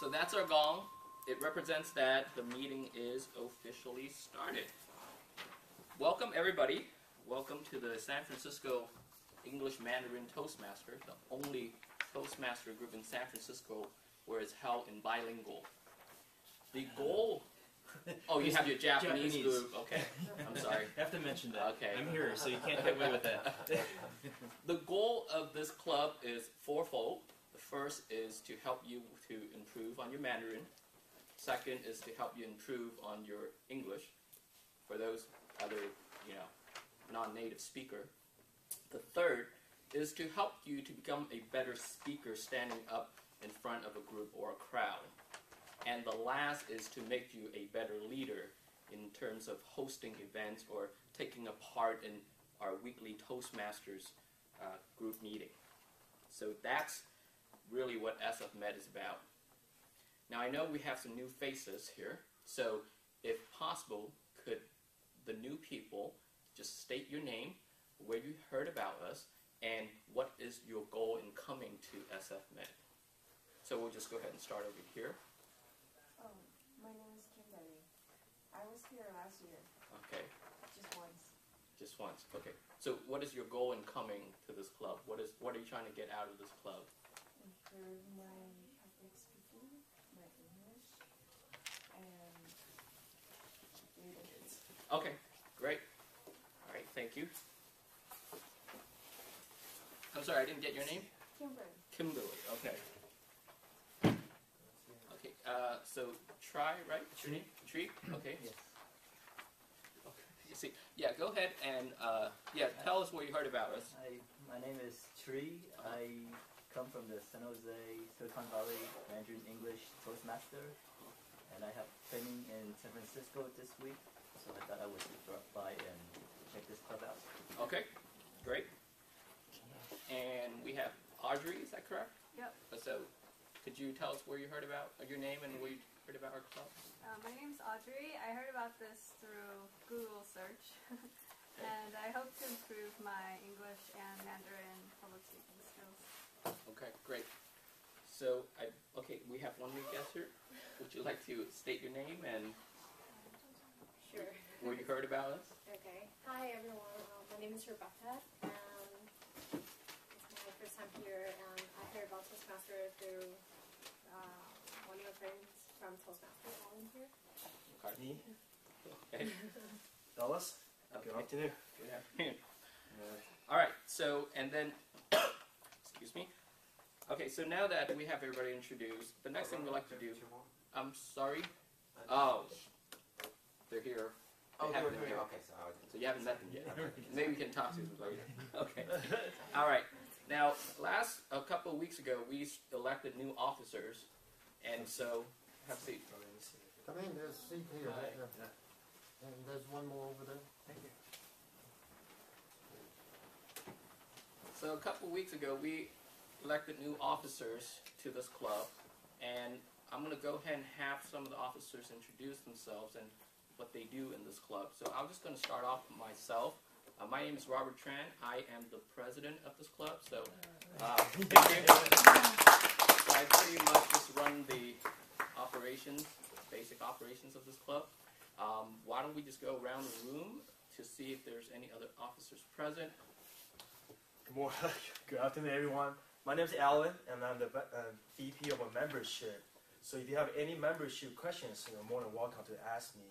So that's our gong. It represents that the meeting is officially started. Welcome everybody. Welcome to the San Francisco English Mandarin Toastmaster, the only Toastmaster group in San Francisco where it's held in bilingual. The goal... Oh, you have your Japanese group. Okay, I'm sorry. I have to mention that. Okay. I'm here, so you can't get away with that. The goal of this club is fourfold. The first is to help you to improve on your Mandarin. Second is to help you improve on your English for those other, non-native speaker. The third is to help you to become a better speaker standing up in front of a group or a crowd. And the last is to make you a better leader in terms of hosting events or taking a part in our weekly Toastmasters group meeting. So that's really what SF Med is about. Now I know we have some new faces here, so if possible, could the new people just state your name, where you heard about us, and what is your goal in coming to SF Med? So we'll just go ahead and start over here. My name is Kimberly. I was here last year. Okay. Just once. Just once. Okay. So what is your goal in coming to this club? What are you trying to get out of this club? Improve my public speaking, my English, and reading. Okay. Great. All right. Thank you. I'm sorry, I didn't get your name? Kimberly. Kimberly. Okay. Okay. So try, right? Tree. Tree. Okay. Yes. You see. Yeah. Go ahead and tell us where you heard about us. My name is Tree. I come from the San Jose, Silicon Valley Mandarin English Toastmaster, and I have training in San Francisco this week, so I thought I would drop by and check this club out. Okay. Great. And we have Audrey. Is that correct? Yep. So, could you tell us where you heard about your name and where you heard about our club? My name's Audrey. I heard about this through Google search, and I hope to improve my English and Mandarin public speaking skills. Okay, great. So, we have one new guest here. Would you like to state your name and Sure. where you heard about us? Okay. Hi, everyone. My name is Rebecca. It's my first time here. I heard about Toastmaster through one of my friends from Toastmaster volunteer. Okay. Me, Okay. Dallas. Okay. Good afternoon. Good afternoon. All right. So, and then, excuse me. Okay. So now that we have everybody introduced, the next thing we'd like to do. I'm sorry. Oh, they're here. They haven't been here. Okay, So you haven't met them yet. Maybe we can talk to them later. Okay. All right. Now, a couple of weeks ago, we elected new officers, and so have a seat. Come in, there's a seat here. Right. And there's one more over there. Thank you. So a couple of weeks ago, we elected new officers to this club, and I'm going to go ahead and have some of the officers introduce themselves and what they do in this club. So I'm just going to start off myself. My name is Robert Tran. I am the president of this club. So, thank you. So I pretty much just run the operations, basic operations of this club. Why don't we just go around the room to see if there's any other officers present. Good morning. Good afternoon, everyone. My name is Alan, and I'm the VP of a membership. So if you have any membership questions, you're more than welcome to ask me.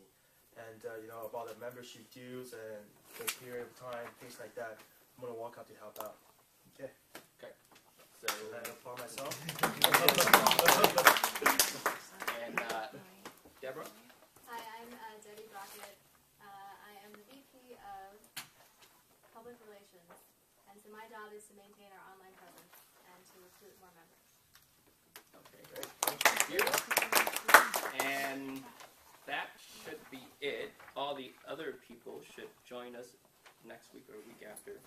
And about the membership dues and the period of time, things like that, I'm more than welcome to help out. Okay. Okay. So I applaud myself. and Deborah. Hi, I'm Debbie Brockett. I am the VP of Public Relations, and so my job is to maintain our online presence and to recruit more members. Okay, great. Thank you. And that should be it. All the other people should join us next week or a week after.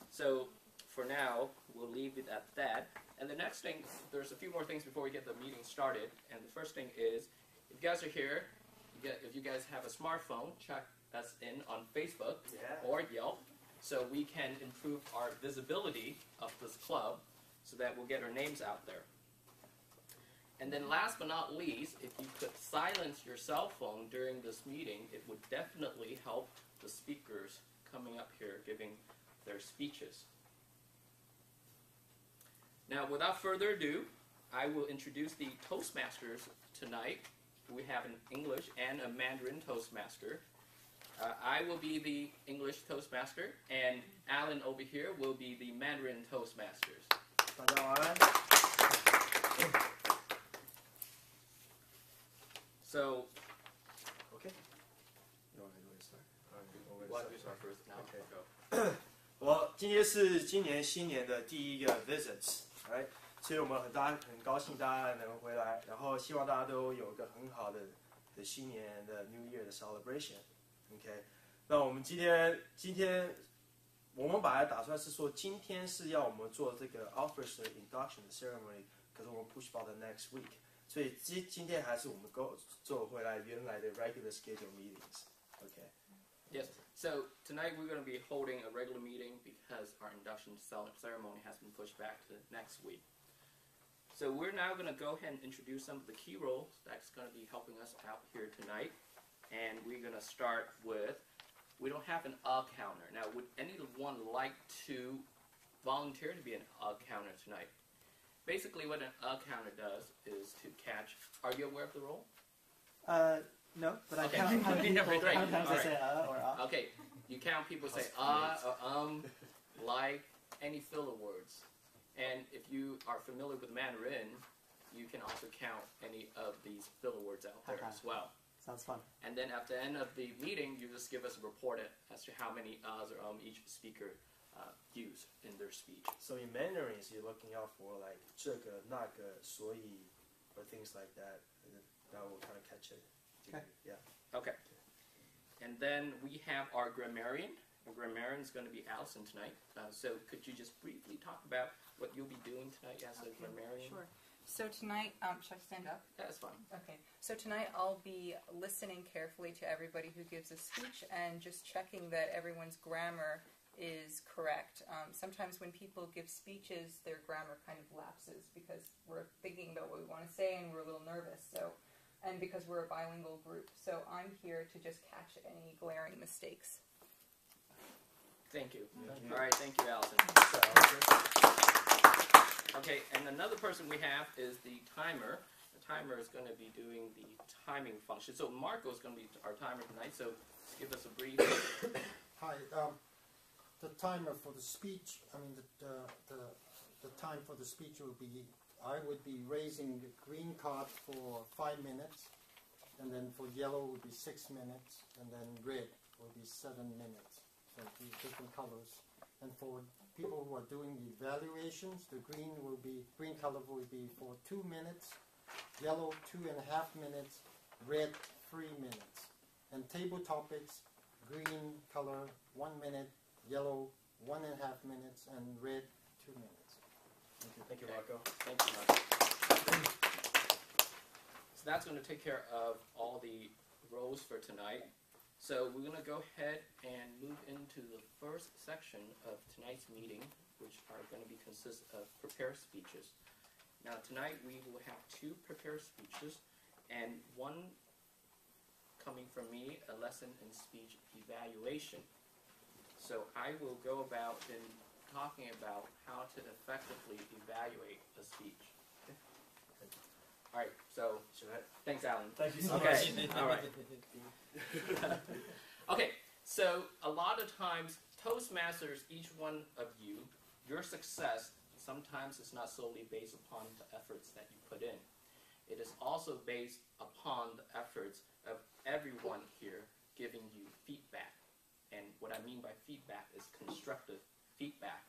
So for now, we'll leave it at that. And the next thing, there's a few more things before we get the meeting started. And the first thing is, if you guys are here, if you guys have a smartphone, check us in on Facebook or Yelp so we can improve our visibility of this club so that we'll get our names out there. And then last but not least, if you could silence your cell phone during this meeting, it would definitely help the speakers coming up here giving their speeches. Now, without further ado, I will introduce the Toastmasters tonight. We have an English and a Mandarin Toastmaster. I will be the English Toastmaster, and Alan over here will be the Mandarin Toastmasters. 大家晚安。 So, Okay. You want to start? why don't you start first? Now, Okay. go. 我今天是今年新年的第一个 visits， right？ 所以我们很高兴大家能回来，然后希望大家都有一个很好的新年的 New Year 的 celebration。OK， 那我们今天我们本来打算是说今天是要我们做这个 office 的 induction ceremony， 可是我们 push 到the next week， 所以今天还是我们做回来原来的 regular schedule meetings。OK。 Yes. So tonight we're going to be holding a regular meeting because our induction ceremony has been pushed back to next week. So we're now going to go ahead and introduce some of the key roles that's going to be helping us out here tonight. And we're going to start with, we don't have an counter. Now, would anyone like to volunteer to be an counter tonight? Basically what an counter does is to catch, are you aware of the role? No, but I Okay. count how many people, Great. sometimes All I say right. or Okay, you count people say or like, any filler words. And if you are familiar with Mandarin, you can also count any of these filler words out there as well. Sounds fun. And then at the end of the meeting, you just give us a report as to how many or each speaker use in their speech. So in Mandarin, you're looking out for like 这个那个所以 or things like that. That will kind of catch it. Okay. Yeah. Okay. And then we have our grammarian. Our grammarian is going to be Allison tonight. So could you just briefly talk about what you'll be doing tonight as a grammarian? Sure. So tonight, should I stand up? That's fine. Okay. So tonight I'll be listening carefully to everybody who gives a speech and just checking that everyone's grammar is correct. Sometimes when people give speeches, their grammar kind of lapses because we're thinking about what we want to say and we're a little nervous. And because we're a bilingual group. So I'm here to just catch any glaring mistakes. Thank you. Thank you. All right, thank you, Allison. Okay, and another person we have is the timer. The timer is going to be doing the timing function. So Marco is going to be our timer tonight. So just give us a brief. Hi, the timer for the speech, I mean the time for the speech will be, I would be raising the green card for 5 minutes, and then for yellow would be 6 minutes, and then red will be 7 minutes. So these different colors. And for people who are doing the evaluations, the green color will be for 2 minutes, yellow 2.5 minutes, red 3 minutes. And table topics, green color 1 minute, yellow 1.5 minutes, and red 2 minutes. Thank you, Marco. Thank you, Marco. So that's going to take care of all the roles for tonight. So we're going to go ahead and move into the first section of tonight's meeting, which are going to consist of prepared speeches. Now tonight we will have 2 prepared speeches and one coming from me, a lesson in speech evaluation. So I will go about in talking about how to effectively evaluate a speech. All right, so thanks, Alan. Thank you so Okay, much. all right. Okay, so a lot of times, Toastmasters, each one of you, your success sometimes is not solely based upon the efforts that you put in. It is also based upon the efforts of everyone here giving you feedback. And what I mean by feedback is constructive feedback.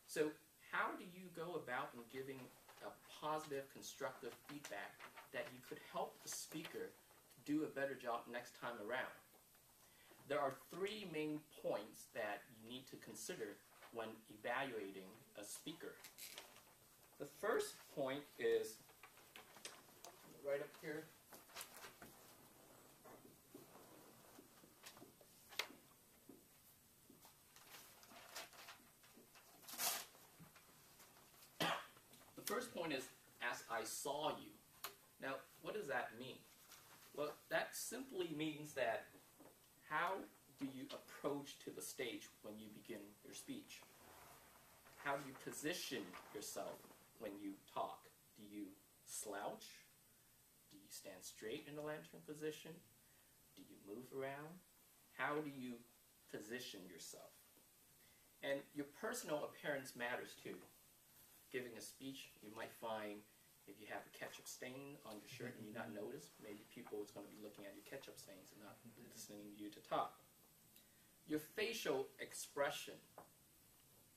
So how do you go about in giving a positive, constructive feedback that you could help the speaker do a better job next time around? There are 3 main points that you need to consider when evaluating a speaker. The first point is right up here. The first point is, as I saw you. Now, what does that mean? Well, that simply means that how do you approach to the stage when you begin your speech? How do you position yourself when you talk? Do you slouch? Do you stand straight in the lantern position? Do you move around? How do you position yourself? And your personal appearance matters too. Giving a speech, you might find if you have a ketchup stain on your shirt and you not notice, maybe people is going to be looking at your ketchup stains and not listening to you to talk. Your facial expression.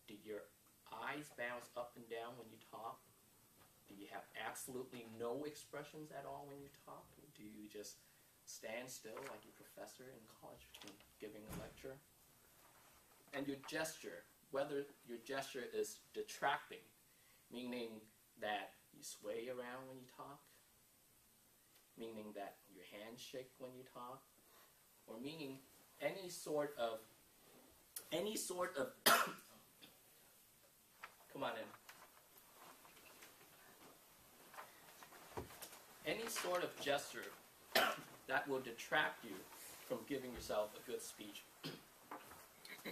Do your eyes bounce up and down when you talk? Do you have absolutely no expressions at all when you talk? Do you just stand still like your professor in college when giving a lecture? And your gesture, whether your gesture is detracting, meaning that you sway around when you talk, meaning that your hands shake when you talk, or meaning any sort of come on in. Any sort of gesture that will detract you from giving yourself a good speech.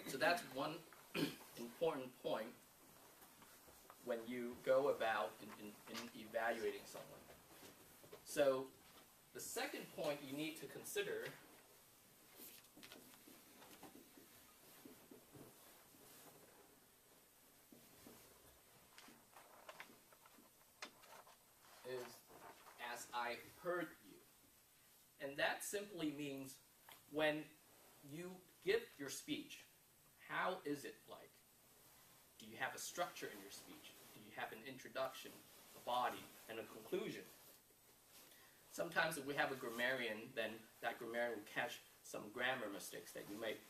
So that's one important point when you go about in evaluating someone. So the second point you need to consider is, as I heard you. And that simply means when you give your speech, how is it like? Do you have a structure in your speech? Do you have an introduction, a body, and a conclusion? Sometimes if we have a grammarian, then that grammarian will catch some grammar mistakes that you make.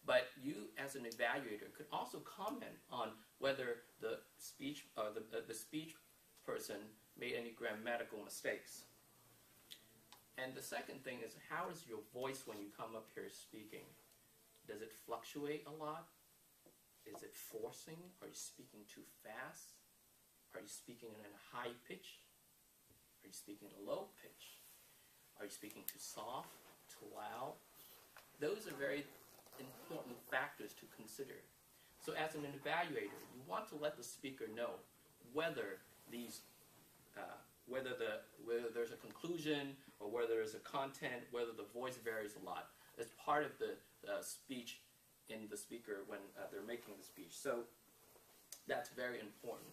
But you, as an evaluator, could also comment on whether the speech person made any grammatical mistakes. And the second thing is, how is your voice when you come up here speaking? Does it fluctuate a lot? Is it forcing? Are you speaking too fast? Are you speaking in a high pitch? Are you speaking in a low pitch? Are you speaking too soft, too loud? Those are very important factors to consider. So as an evaluator, you want to let the speaker know whether these whether there's a conclusion or whether there's a content, whether the voice varies a lot. It's part of the speech in the speaker when they're making the speech. So that's very important.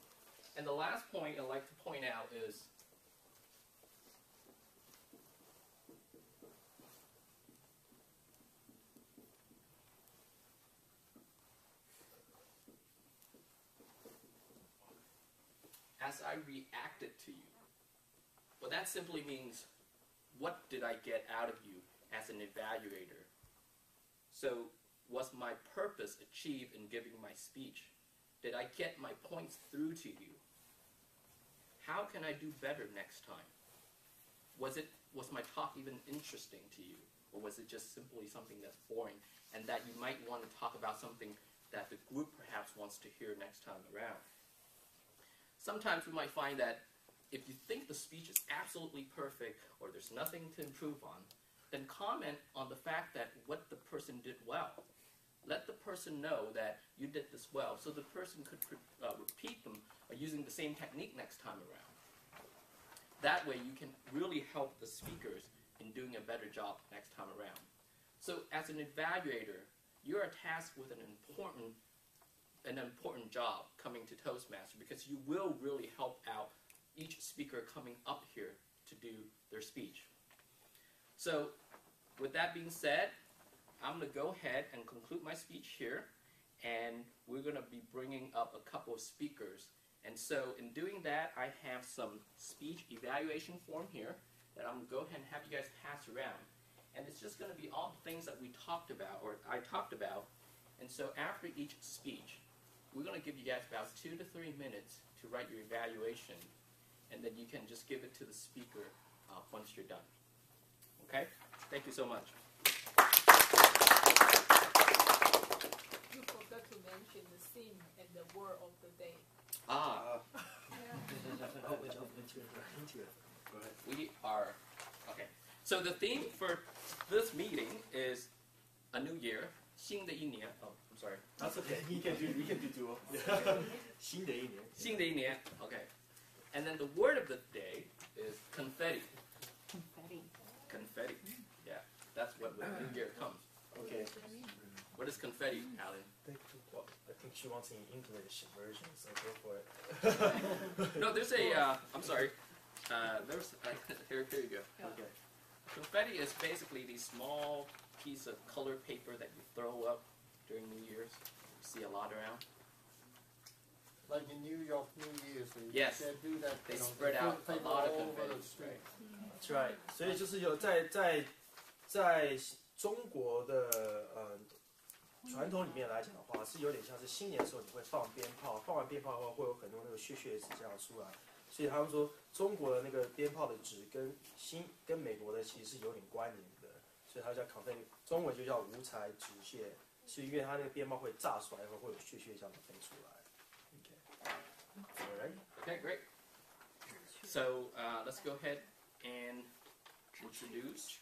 And the last point I'd like to point out is as I reacted to you. Well, that simply means, what did I get out of you as an evaluator? So, was my purpose achieved in giving my speech? Did I get my points through to you? How can I do better next time? Was my talk even interesting to you? Or was it just simply something that's boring and that you might want to talk about something that the group perhaps wants to hear next time around? Sometimes we might find that if you think the speech is absolutely perfect or there's nothing to improve on, then comment on the fact that what the person did well. Let the person know that you did this well so the person could repeat them using the same technique next time around. That way you can really help the speakers in doing a better job next time around. So as an evaluator, you are tasked with an important job coming to Toastmaster, because you will really help out each speaker coming up here to do their speech. So with that being said, I'm going to go ahead and conclude my speech here, and we're going to be bringing up a couple of speakers. And so in doing that, I have some speech evaluation form here that I'm going to go ahead and have you guys pass around. And it's just going to be all the things that we talked about, or I talked about. And so after each speech, we're going to give you guys about 2 to 3 minutes to write your evaluation, and then you can just give it to the speaker once you're done. Okay? Thank you so much. You forgot to mention the theme and the word of the day. Ah. Go ahead. We So the theme for this meeting is a new year, 新的一年. Oh, I'm sorry. That's okay. We can do duo. 新的一年. 新的一年. Okay. And then the word of the day is confetti. Confetti. Confetti. Yeah, that's what when New Year comes. Okay. What is confetti, Alan? Well, I think she wants an English version, so go for it. No, there's a. I'm sorry. There's here you go. Okay. Confetti is basically the small piece of colored paper that you throw up during New Year's. You see a lot around. Like in New York New Year's, Yes. they do that. They you know, spread put out a paper lot of all over confetti. the street. That's right. 所以就是有在中国的传统里面来讲的话，是有点像是新年的时候你会放鞭炮，放完鞭炮后会有很多那个血子这样出来，所以他们说中国的那个鞭炮的纸跟美国的其实是有点关联的，所以它叫 confetti， 中文就叫五彩纸屑，是因为它那个鞭炮会炸出来后会有血这样子飞出来。Okay. All right. Okay, great. So let's go ahead and introduce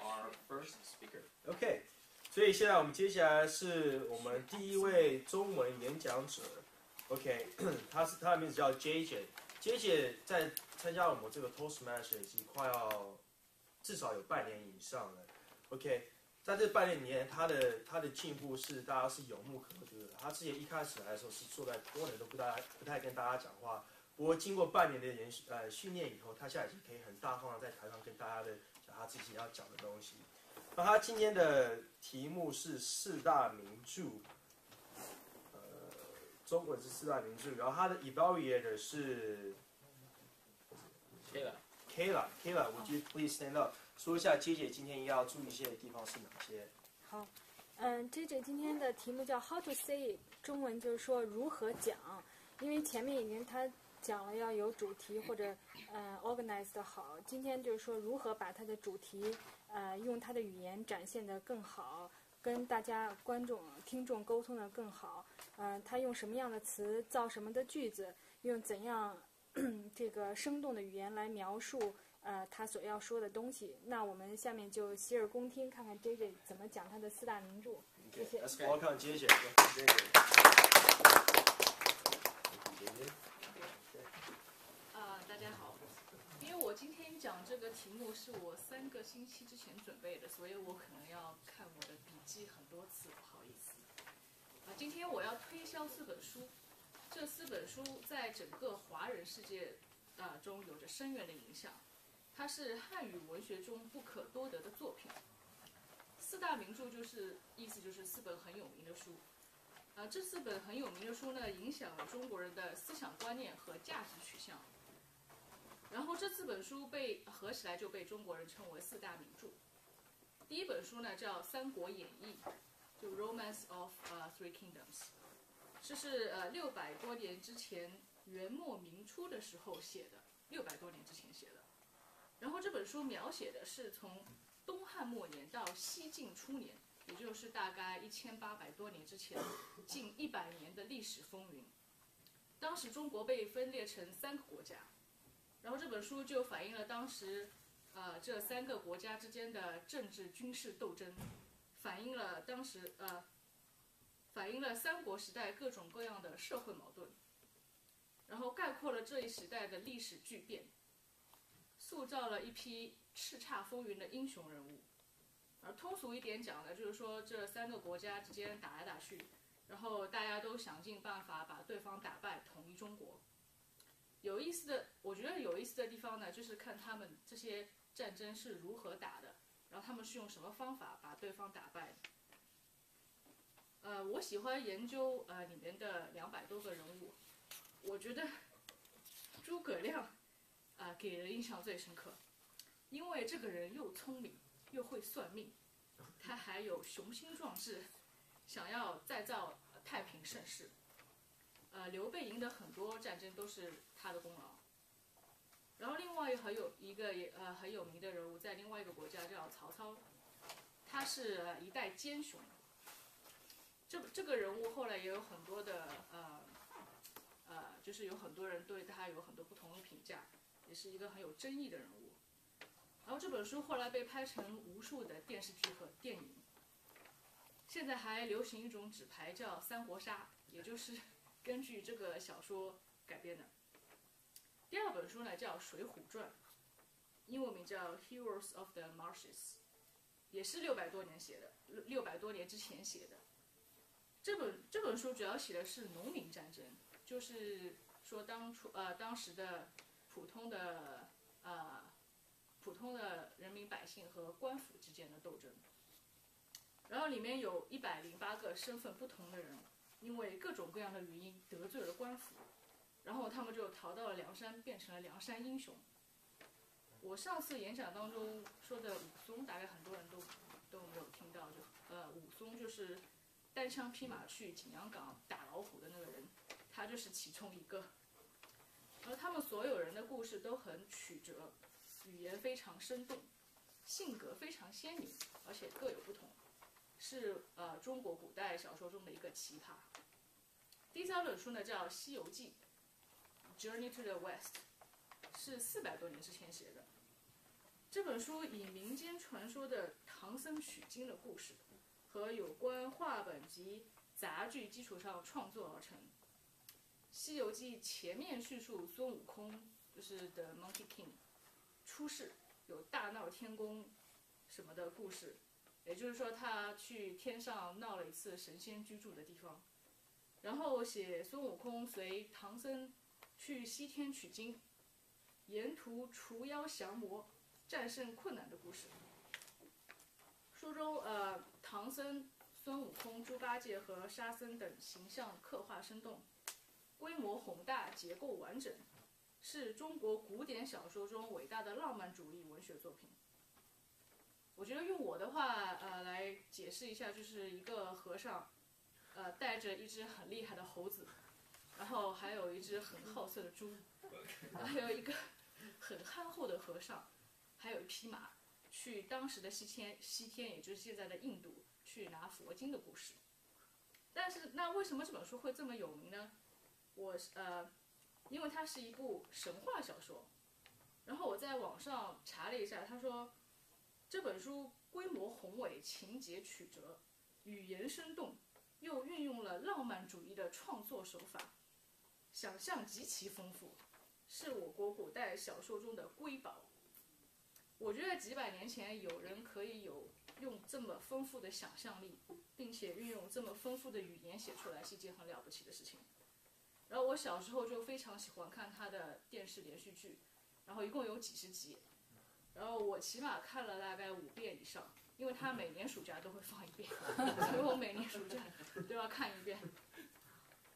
our first speaker. OK， 所以现在我们接下来是我们第一位中文演讲者。OK， 他的名字叫 JJ。JJ 在参加我们这个 Toastmaster 已经快要至少有半年以上了。OK， 在这半年里面，他的进步是大家是有目可睹的。他之前一开始来的时候是坐在多年都不太跟大家讲话，不过经过半年的训练以后，他现在已经可以很大方的在台上跟大家讲他自己要讲的东西。那他今天的题目是四大名著，中文是四大名著，然后他的 evaluator 是 Kayla，would you please stand up？ 说一下姐姐今天要注意一些的地方是哪些？好，JJ 今天的题目叫 How to say， 中文就是说如何讲，因为前面已经他讲了要有主题或者organize 的好，今天就是说如何把他的主题用他的语言展现得更好，跟大家听众沟通得更好，他用什么样的词造什么的句子，用怎样这个生动的语言来描述他所要说的东西。那我们下面就洗耳恭听，看看 JJ 怎么讲他的四大名著。谢谢。Welcome JJ。大家好，因为我今天讲这个题目是我3个星期之前准备的，所以我可能要看我的笔记很多次，不好意思。今天我要推销4本书，这4本书在整个华人世界中有着深远的影响，它是汉语文学中不可多得的作品。4大名著意思就是4本很有名的书。这4本很有名的书呢，影响了中国人的思想观念和价值取向。然后这4本书合起来就被中国人称为4大名著。第一本书呢叫《三国演义》，就 Romance of Three Kingdoms， 这是600多年之前元末明初的时候写的，600多年之前写的。然后这本书描写的是从东汉末年到西晋初年，也就是大概1800多年之前，近100年的历史风云。当时中国被分裂成3个国家，然后这本书就反映了当时这3个国家之间的政治军事斗争，反映了三国时代各种各样的社会矛盾，然后概括了这一时代的历史巨变，塑造了一批叱咤风云的英雄人物。而通俗一点讲呢，就是说这3个国家之间打来打去，然后大家都想尽办法把对方打败，统一中国。我觉得有意思的地方呢，就是看他们这些战争是如何打的，然后他们是用什么方法把对方打败的。我喜欢研究里面的200多个人物，我觉得诸葛亮给人印象最深刻，因为这个人又聪明又会算命，他还有雄心壮志，想要再造太平盛世。刘备赢得很多战争都是他的功劳。然后另外一个很有名的人物，在另外一个国家叫曹操，他是一代奸雄。这个人物后来也有很多的就是有很多人对他有很多不同的评价，也是一个很有争议的人物。然后这本书后来被拍成无数的电视剧和电影。现在还流行一种纸牌叫三国杀，也就是根据这个小说改编的。第二本书呢叫《水浒传》，英文名叫《Heroes of the Marshes》，也是600多年之前写的。这本书主要写的是农民战争，就是说当时的普通的人民百姓和官府之间的斗争。然后里面有108个身份不同的人，因为各种各样的原因得罪了官府，然后他们就逃到了梁山，变成了梁山英雄。我上次演讲当中说的武松，大概很多人都没有听到，武松就是单枪匹马去景阳岗打老虎的那个人，他就是其中一个。而他们所有人的故事都很曲折，语言非常生动，性格非常鲜明，而且各有不同，是中国古代小说中的一个奇葩。第3本书呢叫《西游记》（Journey to the West）， 是400多年之前写的。这本书以民间传说的唐僧取经的故事和有关话本及杂剧基础上创作而成。《西游记》前面叙述孙悟空就是 The Monkey King 出世，有大闹天宫什么的故事，也就是说他去天上闹了一次神仙居住的地方。然后写孙悟空随唐僧去西天取经，沿途除妖降魔，战胜困难的故事。书中唐僧、孙悟空、猪八戒和沙僧等形象刻画生动，规模宏大，结构完整，是中国古典小说中伟大的浪漫主义文学作品。我觉得用我的话来解释一下，就是一个和尚带着一只很厉害的猴子，然后还有一只很好色的猪，还有一个很憨厚的和尚，还有一匹马，去当时的西天，也就是现在的印度，去拿佛经的故事。但是那为什么这本书会这么有名呢？因为它是一部神话小说。然后我在网上查了一下，他说这本书规模宏伟，情节曲折，语言生动，又运用了浪漫主义的创作手法，想象极其丰富，是我国古代小说中的瑰宝。我觉得几百年前有人可以用这么丰富的想象力，并且运用这么丰富的语言写出来，是一件很了不起的事情。然后我小时候就非常喜欢看他的电视连续剧，然后一共有几十集，然后我起码看了大概5遍以上，因为他每年暑假都会放一遍，所以我每年暑假都要看一遍。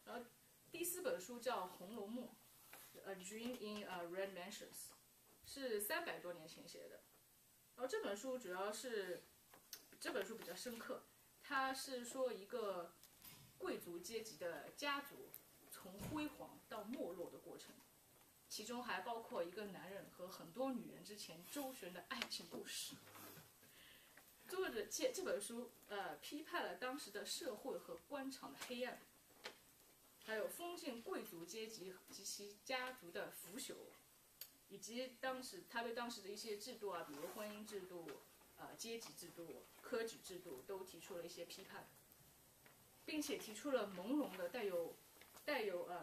然后第4本书叫《红楼梦》，A Dream in Red Mansions， 是300多年前写的。然后这本书比较深刻，它是说一个贵族阶级的家族从辉煌到没落的过程，其中还包括一个男人和很多女人之前周旋的爱情故事。作者借这本书批判了当时的社会和官场的黑暗，还有封建贵族阶级及其家族的腐朽，以及他对当时的一些制度比如婚姻制度、阶级制度、科举制度都提出了一些批判，并且提出了朦胧的带有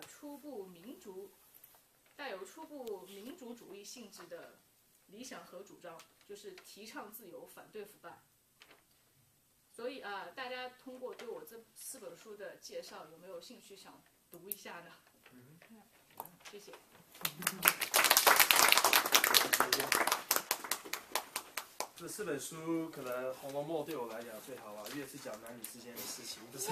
初步民主主义性质的理想和主张，就是提倡自由，反对腐败。所以大家通过对我这4本书的介绍，有没有兴趣想读一下呢？谢谢。这4本书可能《红楼梦》对我来讲最好因为是讲男女之间的事情，不是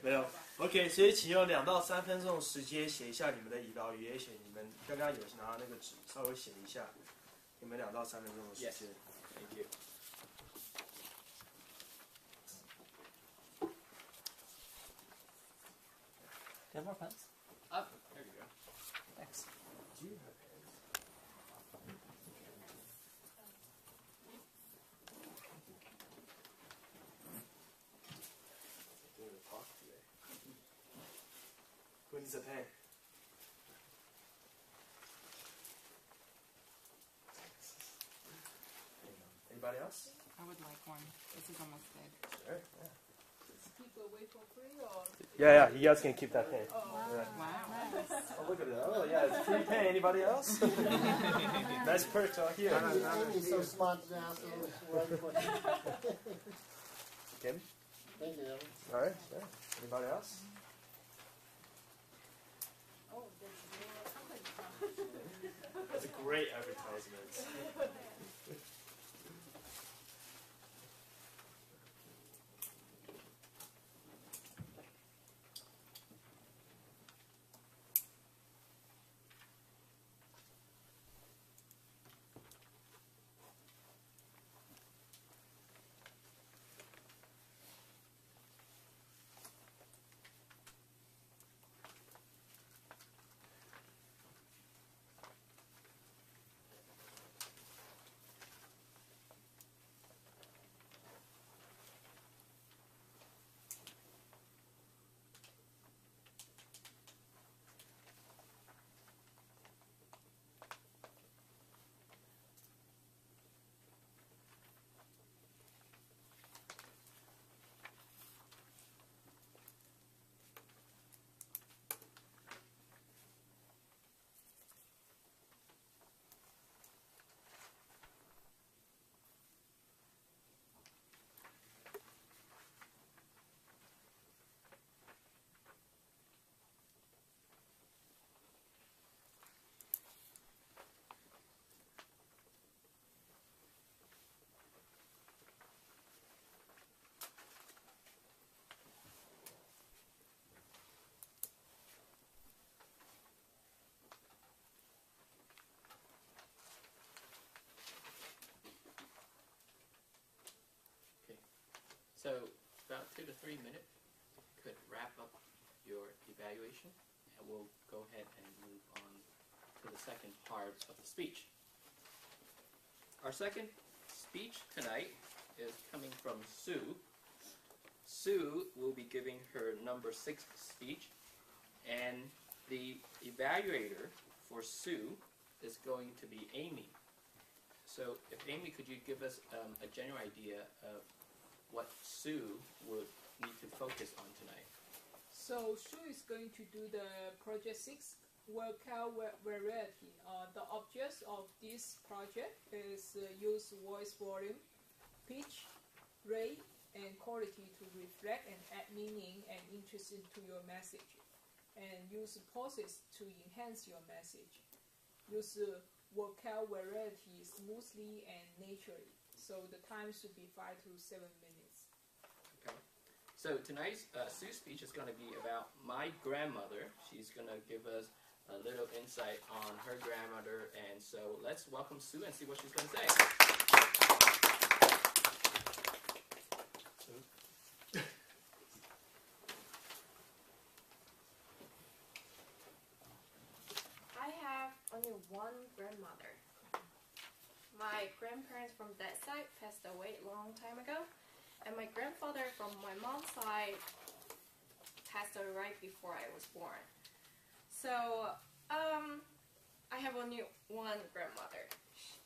没有。OK， 所以请用2到3分钟的时间写一下你们的以导语，也写你们刚刚有拿那个纸，稍微写一下。你们2到3分钟的时间。Thank you. Do you have more pens? There you go. Thanks. Do you have pens? Doing a talk today. Who needs a pen? else? I would like one. This is almost dead. Sure. Yeah. Does people wait for free or? Yeah. You guys can keep that pen. Oh. Yeah. Wow. Oh, look at that. Oh, yeah, it's free pen. Anybody else? Nice perks out here. Amy's so smart to ask the right question. Kim? Thank you, Ellen. All right. Yeah. Anybody else? Oh, there's your company. That's a great advertisement. So about 2 to 3 minutes could wrap up your evaluation, and we'll go ahead and move on to the second part of the speech. Our second speech tonight is coming from Sue. Sue will be giving her number 6 speech, and the evaluator for Sue is going to be Amy. So if Amy, could you give us a general idea of what Sue would need to focus on tonight? So Sue is going to do the project 6 vocal variety. The objects of this project is use voice volume, pitch, rate, and quality to reflect and add meaning and interest into your message, and use pauses to enhance your message. Use vocal variety smoothly and naturally. So the time should be 5 to 7 minutes. Okay. So tonight's Sue's speech is going to be about my grandmother. She's going to give us a little insight on her grandmother, and so let's welcome Sue and see what she's going to say. Sue? I have only one grandmother. My grandparents from that side passed away a long time ago, and my grandfather from my mom's side passed away right before I was born. So, I have only one grandmother,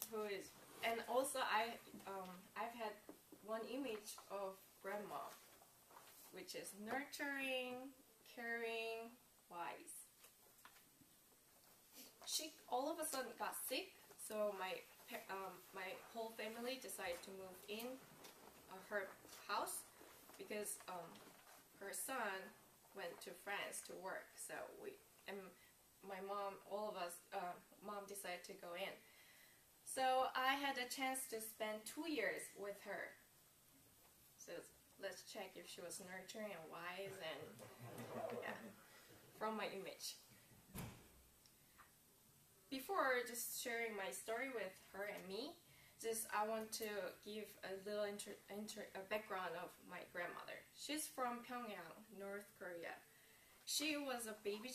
who is, and also I've had one image of grandma, which is nurturing, caring, wise. She all of a sudden got sick, so my whole family decided to move in her house because her son went to France to work. So my mom, all of us, mom decided to go in. So I had a chance to spend 2 years with her. So let's check if she was nurturing and wise, and yeah, from my image. Before just sharing my story with her and me, I want to give a little background of my grandmother. She's from Pyongyang, North Korea. She was a baby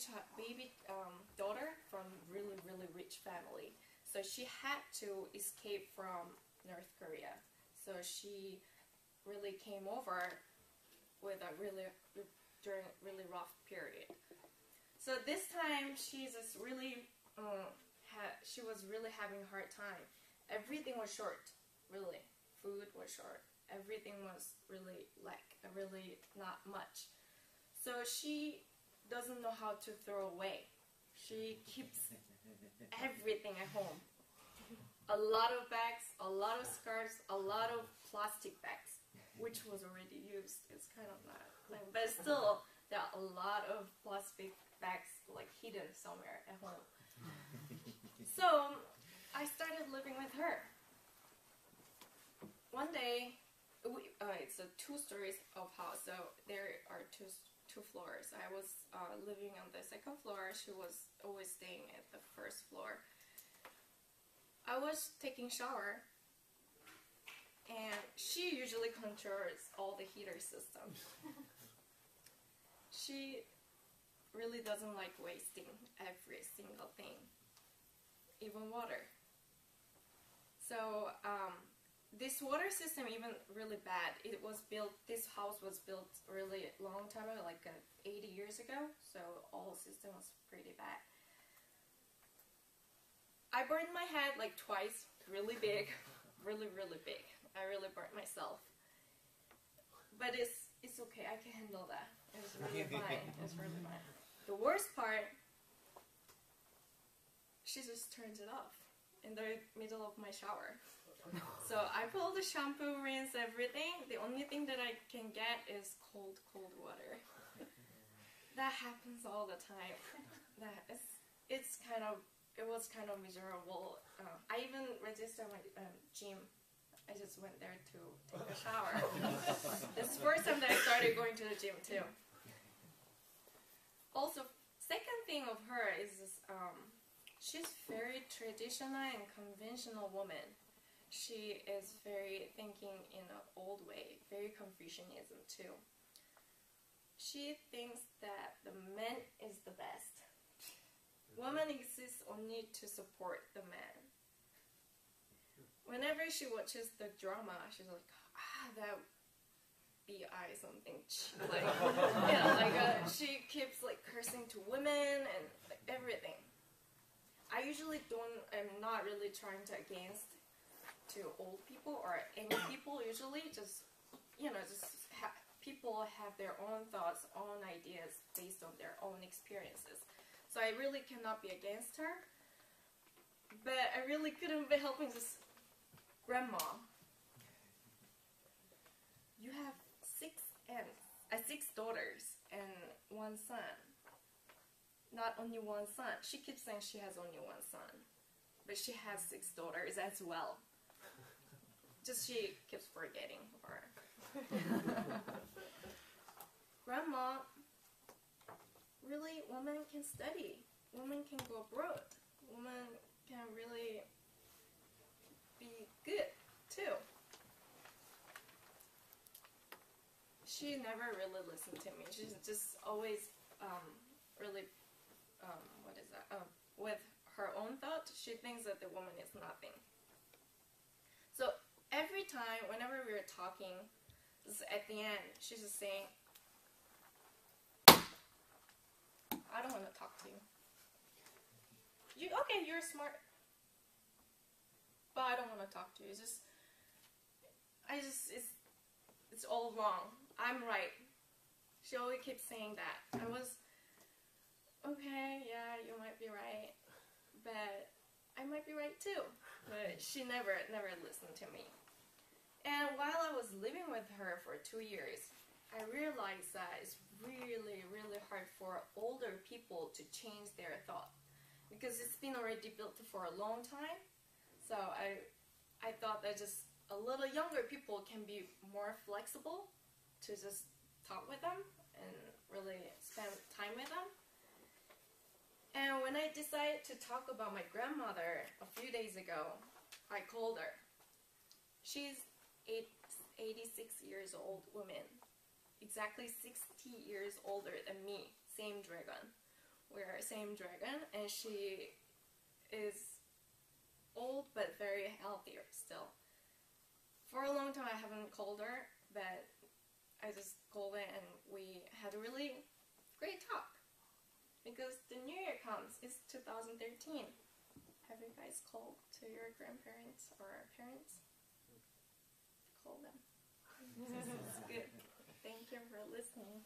daughter from really rich family. So she had to escape from North Korea. So she really came over with a during a really rough period. So this time she just really she was really having a hard time. Everything was short, really. food was short. Everything was really really not much. So she doesn't know how to throw away. She keeps everything at home. A lot of bags, a lot of scarves, a lot of plastic bags, which was already used. It's kind of not, but still, there are a lot of plastic bags like hidden somewhere at home. So I started living with her. One day, it's a 2 stories of house, so there are two floors. I was living on the 2nd floor. She was always staying at the 1st floor. I was taking shower, and she usually controls all the heater systems. She really doesn't like wasting every single thing, even water. So this water system even really bad. It was built, this house was built really long time ago, like 80 years ago, so all system was pretty bad. I burned my head like twice, really big, really big. I really burnt myself. But it's okay, I can handle that. It's really fine, it's really fine. The worst part, she just turns it off in the middle of my shower. So I pull the shampoo, rinse everything. The only thing that I can get is cold water. That happens all the time. It was kind of miserable. I even registered my gym. I just went there to take a shower. It's the first time that I started going to the gym too. Also, second thing of her is this, she's very traditional and conventional woman. She is very thinking in an old way, very Confucianism too. She thinks that the man is the best. Woman exists only to support the man. Whenever she watches the drama, she's like, that BI something, like, she keeps like cursing to women and like, everything. I usually I'm not really trying to against to old people or any people. Usually just people have their own thoughts, own ideas based on their own experiences. So I really cannot be against her, but I really couldn't be helping this grandma. You have 6 daughters and 1 son. Not only 1 son. She keeps saying she has only 1 son, but she has 6 daughters as well. Just she keeps forgetting. Grandma, really, women can study. Women can go abroad. Women can really be good too. She never really listened to me. She's just always really, with her own thought, she thinks that the woman is nothing. So every time, whenever we were talking, at the end, she's just saying, I don't want to talk to you. Okay, you're smart, but I don't want to talk to you. It's all wrong. I'm right. She always keeps saying that. I was, okay, yeah, you might be right, but I might be right too. But she never listened to me. And while I was living with her for 2 years, I realized that it's really hard for older people to change their thought, because it's been already built for a long time. So I thought that just a little younger people can be more flexible to just talk with them and really spend time with them. And when I decided to talk about my grandmother a few days ago, I called her. She's 86 years old woman, exactly 60 years older than me, same dragon. We're same dragon, and she is old but very healthy still. For a long time I haven't called her, but I just called her and we had a really great talk. Because the new year comes, it's 2013. Have you guys called to your grandparents or parents? told them. It's good. Thank you for listening.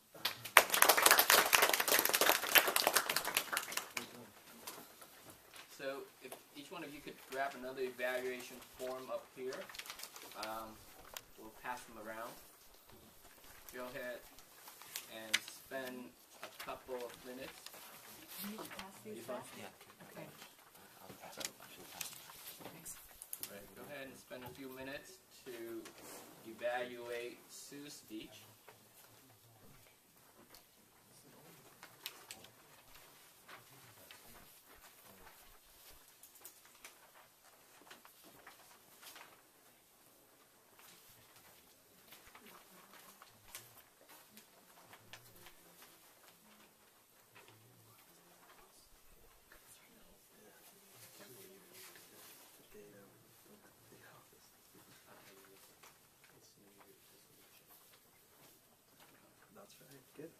So if each one of you could grab another evaluation form up here, we'll pass them around. Go ahead and spend a couple of minutes. You pass these You back? fine? Okay. Right, go ahead and spend a few minutes to evaluate Sue's speech. That's right. Good.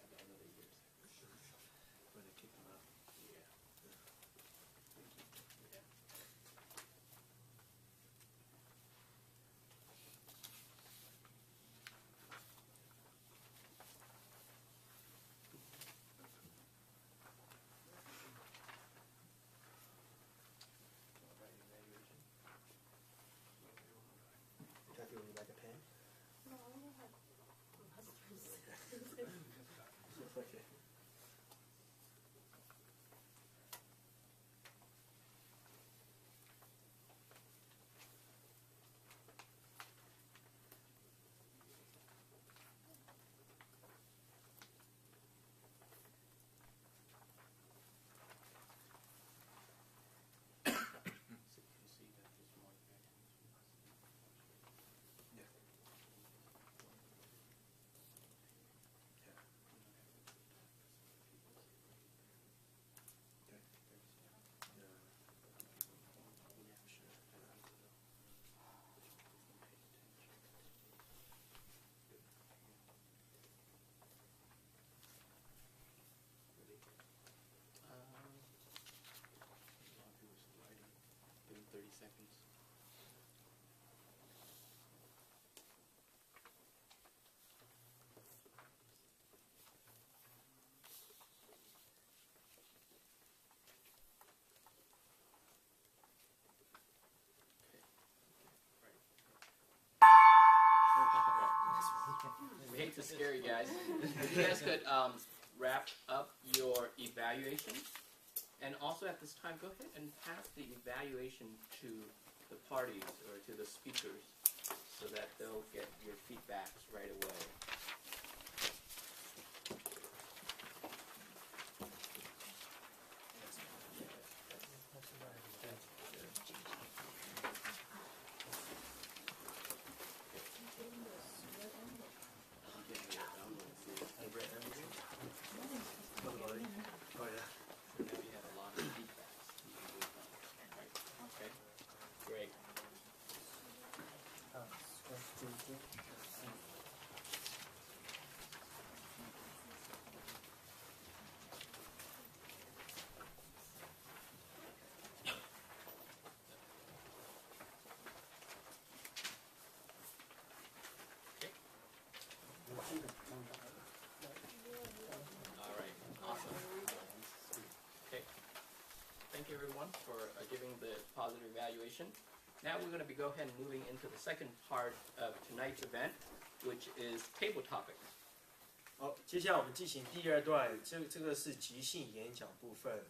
Jackie, would you like a pen? No, I only have Okay. Give them 30 seconds. We hate to scare you guys. If you guys could wrap up your evaluation, and also at this time, go ahead and pass the evaluation to the parties or to the speakers so that they'll get your feedbacks right away. Oh, yeah. So now you have a lot of feedbacks. Okay, great. All right, awesome. Okay, thank you everyone for giving the positive evaluation. Now we're going to go ahead and moving into the second part of tonight's event, which is table topics. 好，接下来我们进行第二段，这个是即兴演讲部分。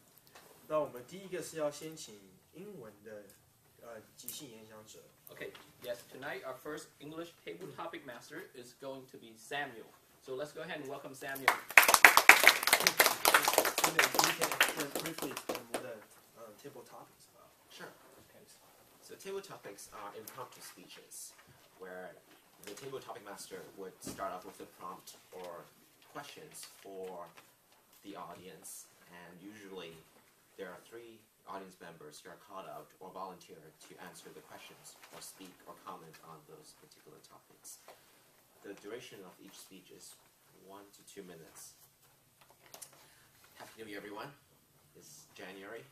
那我们第一个是要先请英文的即兴演讲者。 Okay, yes, tonight our first English table topic master is going to be Samuel. So let's go ahead and welcome Samuel. Briefly explain what table topics about. Sure. So table topics are impromptu speeches, where the table topic master would start off with a prompt or questions for the audience, and usually there are 3 audience members who are called out or volunteer to answer the questions or speak or comment on those particular topics. The duration of each speech is 1 to 2 minutes. Happy New Year, everyone. It's January,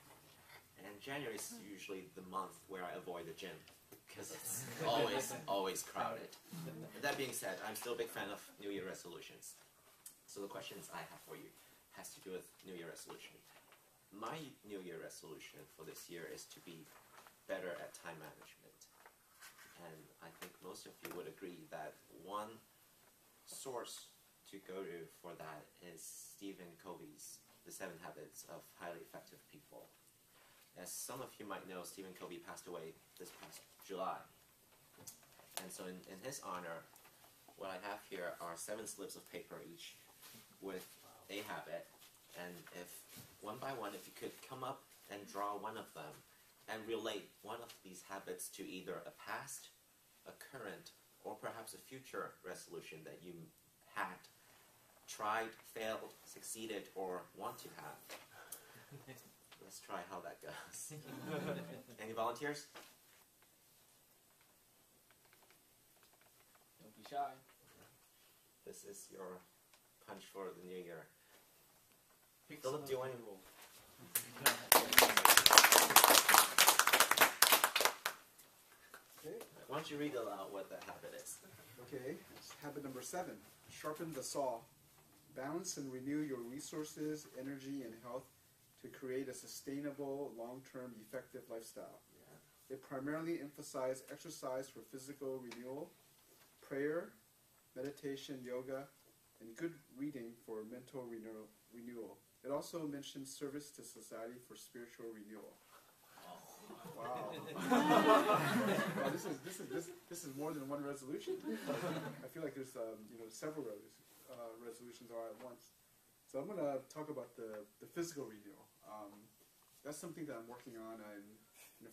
and January is usually the month where I avoid the gym. because it's always crowded. That being said, I'm still a big fan of New Year resolutions. So the questions I have for you has to do with New Year resolution. My New Year resolution for this year is to be better at time management. And I think most of you would agree that one source to go to for that is Stephen Covey's The 7 Habits of Highly Effective People. As some of you might know, Stephen Covey passed away this past July. And so in his honor, what I have here are 7 slips of paper each with a habit. And if one by one, if you could come up and draw one of them and relate one of these habits to either a past, a current, or perhaps a future resolution that you had tried, failed, succeeded, or want to have. Let's try how that goes. Any volunteers? Don't be shy. This is your punch for the new year. Philip, do you want to roll? Okay. Why don't you read aloud what that habit is? Okay. Habit number 7. Sharpen the saw. Balance and renew your resources, energy, and health to create a sustainable, long-term, effective lifestyle. Yeah. It primarily emphasizes exercise for physical renewal, prayer, meditation, yoga, and good reading for mental renewal. It also mentions service to society for spiritual renewal. Wow. Wow, this is more than one resolution. I feel like there's several resolutions all at once. So I'm going to talk about the physical renewal. That's something that I'm working on. And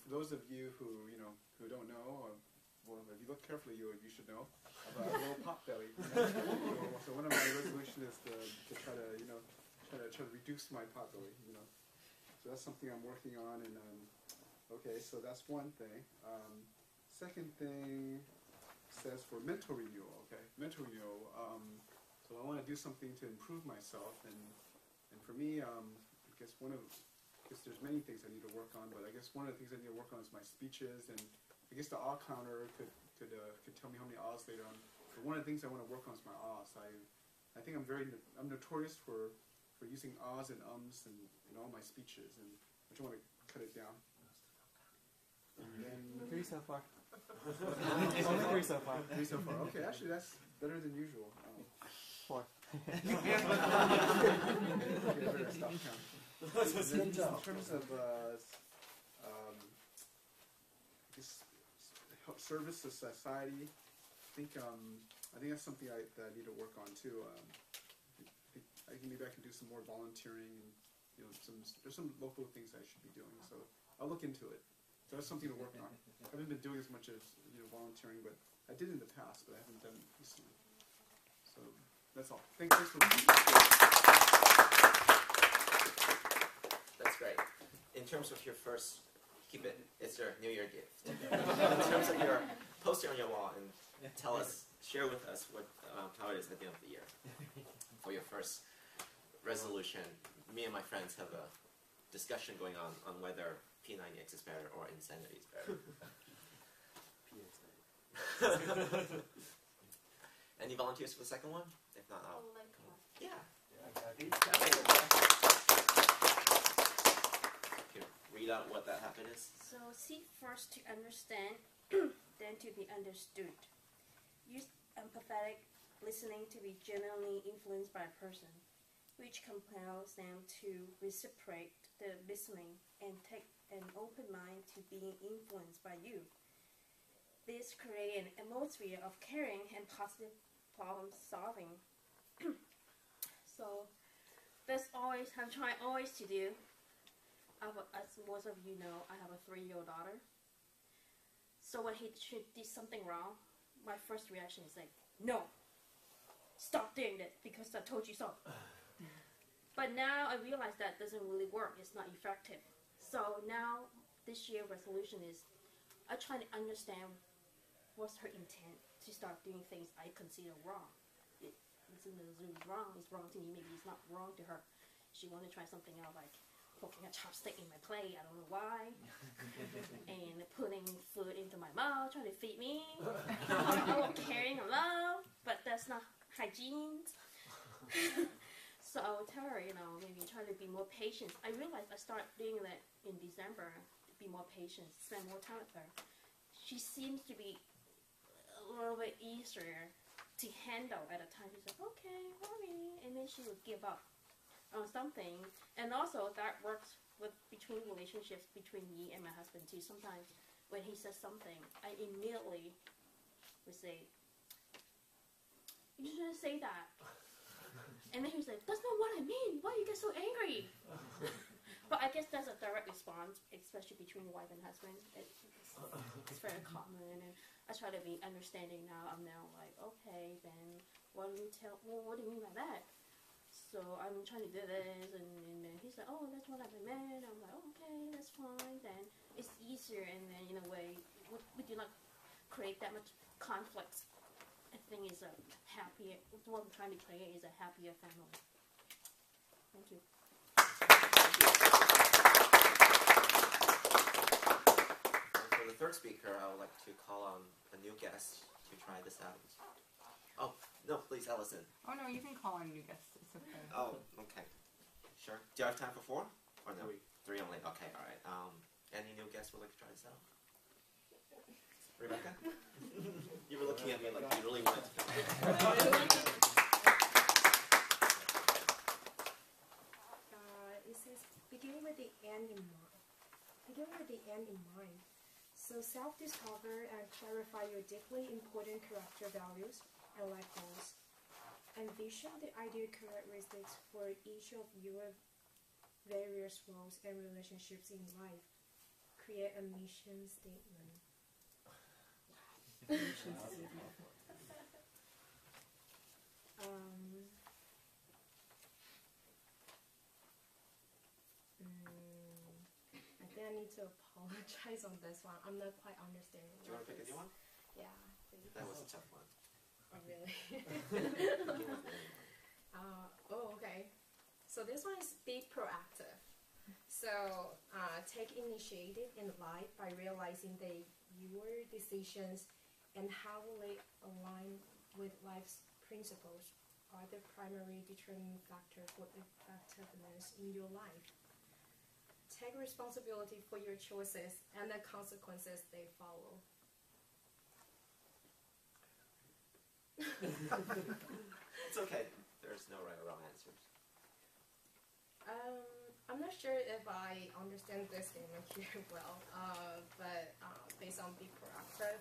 for those of you who don't know, well, if you look carefully, you should know about a little pot belly. So one of my resolutions is to try to reduce my pot belly. So that's something I'm working on. And okay, so that's one thing. Second thing says for mental renewal. Okay, mental renewal. So I want to do something to improve myself, and for me, I guess there's many things I need to work on, but I guess one of the things I need to work on is my speeches, and I guess the awe counter could tell me how many ahs later on. But one of the things I want to work on is my ahs. I think I'm notorious for using ahs and ums in all my speeches, and I just want to cut it down. And then 3 so far. Only 3 so far. 3 so far. Okay, actually that's better than usual. 4. Okay, I better stop counting. In terms of service to society, I think that's something that I need to work on too. Maybe I can do some more volunteering, and there's some local things I should be doing. So I'll look into it. So that's something to work on. I haven't been doing as much as volunteering, but I did in the past, but I haven't done it recently. So that's all. Thanks for listening. That's great. In terms of your first, keep it. It's your New Year gift. In terms of your poster on your wall, and share with us how it is at the end of the year. For your first resolution, me and my friends have a discussion going on whether P90X is better or insanity is better. Any volunteers for the second one? If not, I'll. Yeah. Okay, read out what that habit is. So seek first to understand, then to be understood. Use empathetic listening to be genuinely influenced by a person, which compels them to reciprocate the listening and take an open mind to being influenced by you. This creates an atmosphere of caring and positive problem solving. So that's always I'm trying always to do. As most of you know, I have a 3-year-old daughter. So when he did something wrong, my first reaction is like, no, stop doing that because I told you so. But now I realize that doesn't really work. It's not effective. So now this year resolution is I try to understand what's her intent to start doing things I consider wrong. It's really wrong. It's wrong to me. Maybe it's not wrong to her. She want to try something out like poking a chopstick in my plate. I don't know why. And putting food into my mouth, trying to feed me. I'm caring and love, but that's not hygiene. So I would tell her, maybe try to be more patient. I realized I started doing that in December, be more patient, spend more time with her. She seems to be a little bit easier to handle at a time. She's like, okay, mommy, and then she would give up on something. And also that works between relationships between me and my husband too. Sometimes when he says something, I immediately would say, you shouldn't say that. And then he's like, that's not what I mean. Why you get so angry? But I guess that's a direct response, especially between wife and husband. It's very common. And I try to be understanding now. I'm now like, okay, then what do you mean by that? So I'm trying to do this, and then he's like, oh, that's what I meant. I'm like, oh, okay, that's fine. Then it's easier, and then in a way, we do not create that much conflict. I think is a happier, what I'm trying to create is a happier family. Thank you. And for the third speaker, I would like to call on a new guest to try this out. Oh, no, please, Allison. Oh, no, you can call on new guests. It's okay. Oh, okay. Sure. Do you have time for 4? Or no? 3. 3 only. Okay, all right. Any new guests would like to try this out? Rebecca? You were looking at me like you really wanted to come. It says begin with the end in mind. Begin with the end in mind. So self-discover and clarify your deeply important character values and life goals. Envision the ideal characteristics for each of your various roles and relationships in life. Create a mission statement. I think I need to apologize on this one. I'm not quite understanding. Do you want to pick a new one? Yeah, please. That was a tough one. Oh, really? Okay. So this one is be proactive. So take initiative in life by realizing that your decisions and how they align with life's principles are the primary determining factor for effectiveness in your life. Take responsibility for your choices and the consequences they follow. It's okay. There's no right or wrong answers. I'm not sure if I understand this statement here well, but based on be proactive,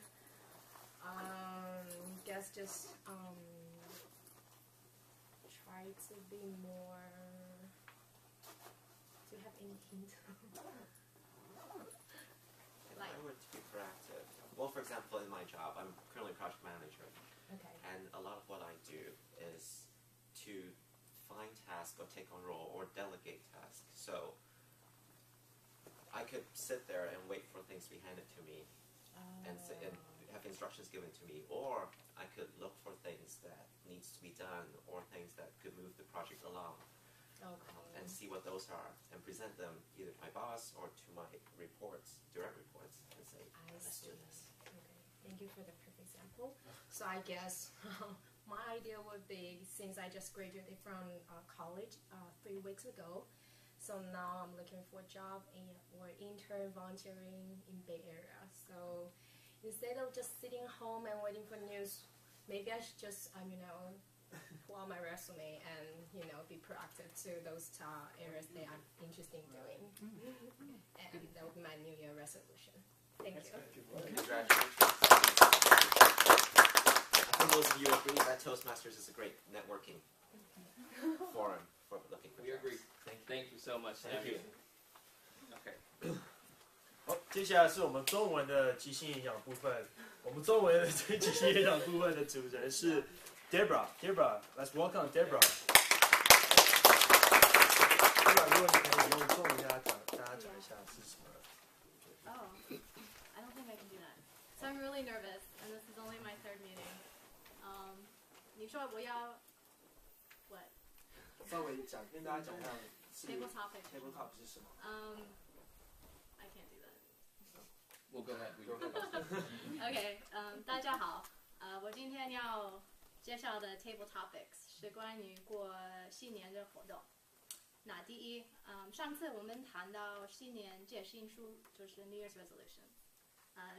guess just try to be more. Do you have any hint? If I were to be proactive, well, for example, in my job, I'm currently a project manager. Okay. And a lot of what I do is to find tasks or take on role or delegate tasks. So I could sit there and wait for things to be handed to me and have instructions given to me, or I could look for things that needs to be done or things that could move the project along. And see what those are and present them either to my boss or to my reports, direct reports, and say, let's do this. Okay. Thank you for the perfect example. So I guess my idea would be, since I just graduated from college 3 weeks ago, so now I'm looking for a job or intern volunteering in Bay Area. So instead of just sitting home and waiting for news, maybe I should just pull out my resume and be proactive to those areas that I'm interested in doing. And that would be my New Year resolution. Thank you. Congratulations. I think most of you agree that Toastmasters is a great networking forum for looking for We jobs. agree. Thank you so much. Thank you. Okay. 好，接下来是我们中文的即兴演讲部分。我们中文的这即兴演讲部分的主人是 Debra。Debra，let's welcome Debra。Debra，如果你可以用中文跟大家讲一下是什么。Oh, I don't think I can do that. So I'm really nervous, and this is only my 3rd meeting. 你说我要 what? 稍微跟大家讲一下 table topic tabletop 是什么？ I can't do that. We'll go ahead. OK， 大家好，我今天要介绍的 table topics 是关于过新年的活动。那第一，上次我们谈到新年戒心书，就是 New Year's resolution，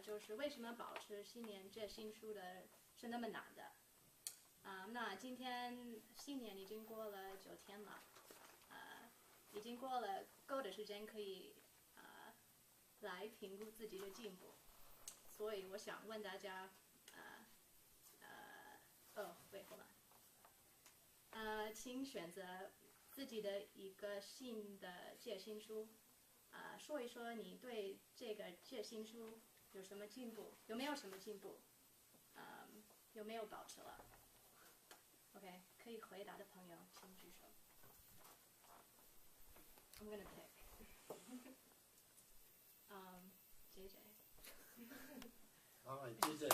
就是为什么保持新年戒心书的是那么难的。那今天新年已经过了9天了，已经过了够的时间可以来评估自己的进步，所以我想问大家，请选择自己的一个新的戒心书，说一说你对这个戒心书有什么进步，有没有什么进步，有没有保持了 ？OK， 可以回答的朋友请举手。I'm gonna pick. JJ. All right, JJ.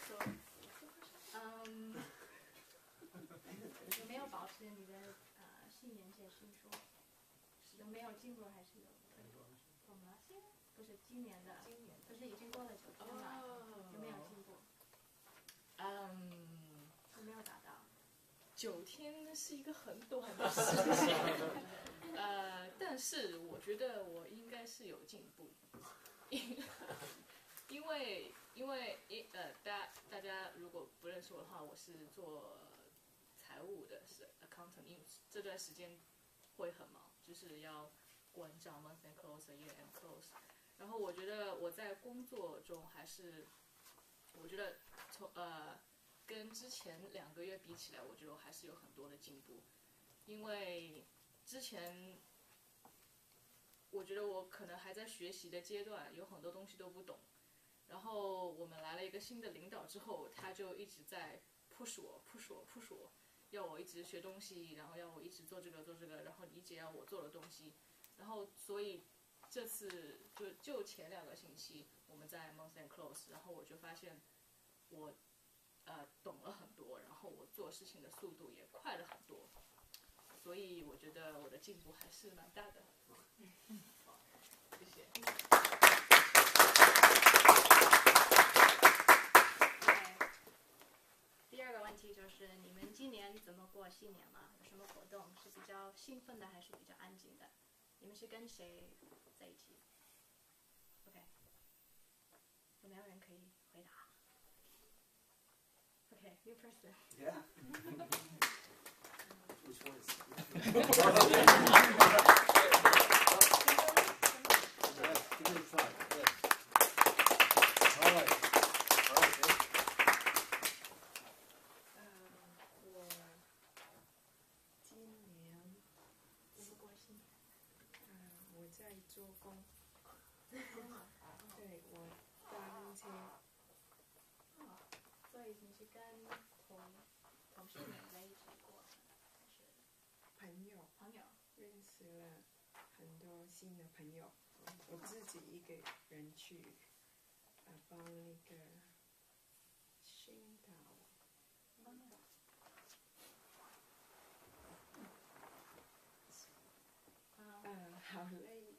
So, 有没有保持你的新年戒心书？有没有进步还是有退步？我们不是今年的，不是已经过了9天了，有没有进步？有没有达到？9天是一个很短的时间，但是我觉得我应该是有进步，因为大家如果不认识我的话，我是做财务的，是 accountant， 因为这段时间会很忙，就是要关账 month end close、year end close， 然后我觉得我在工作中还是，我觉得跟之前2个月比起来，我觉得我还是有很多的进步，因为之前我觉得我可能还在学习的阶段，有很多东西都不懂。然后我们来了一个新的领导之后，他就一直在 push 我，要我一直学东西，然后要我一直做这个，然后理解要我做的东西。然后所以这次就前2个星期我们在 month end close， 然后我就发现我懂了很多，然后我做事情的速度也快了很多，所以我觉得我的进步还是蛮大的。谢谢。第2个问题就是你们今年怎么过新年了？有什么活动是比较兴奋的，还是比较安静的？你们是跟谁在一起 ？OK， 有没有人可以回答 ？OK， new person. Yeah. Which one is? Yes, give it a try. Yes. All right. All right, Jay. 我今年我在做工，对我搭公车。所以你是跟同事们在一起过，还是朋友认识了很多新的朋友，我自己一个人去帮那个宣导。好累，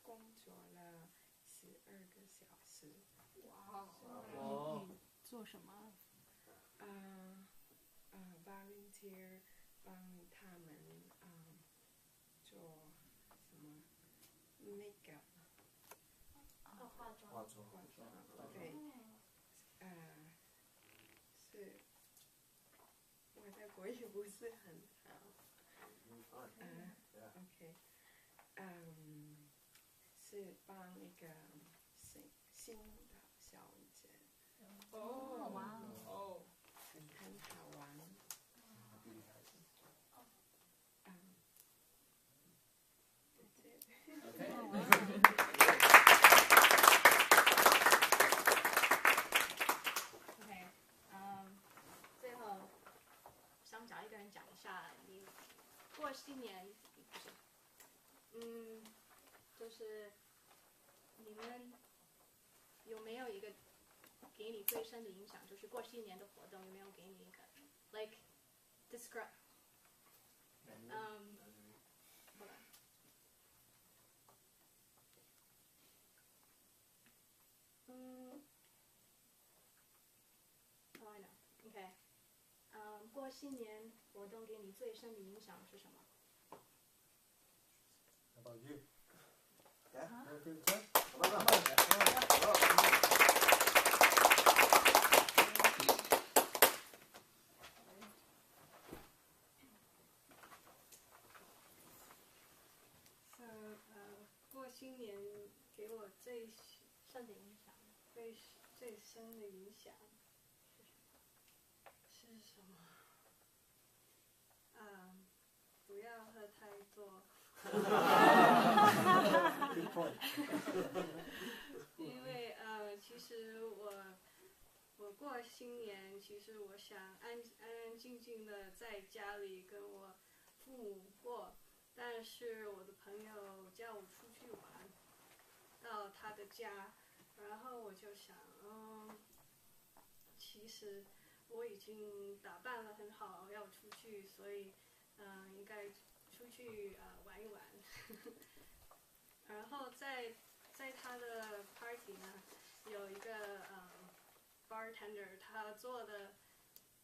工作了12个小时。哇！你做什么？volunteer 帮他们做什么 makeup。化妆。对，是我的国语不是很好。OK， 是帮那个新的小姐。哦，哇哦，很好玩。OK， 最后想找一个人讲一下你过新年，就是你们有没有一个给你最深的影响？就是过新年的活动有没有给你一个 like describe. Hold on. Oh, I know. Okay. 过新年活动给你最深的影响是什么？ How about you? Yeah. Okay, Ted? So 过新年给我最深的影响，最深的影响是什么？不要喝太多。Good point. 因为其实我过新年，其实我想安安静静的在家里跟我父母过，但是我的朋友叫我出去玩，到他的家，然后我就想，其实我已经打扮了很好，要出去，所以应该出去玩一玩。然后在他的 party 呢，有一个bartender， 他做的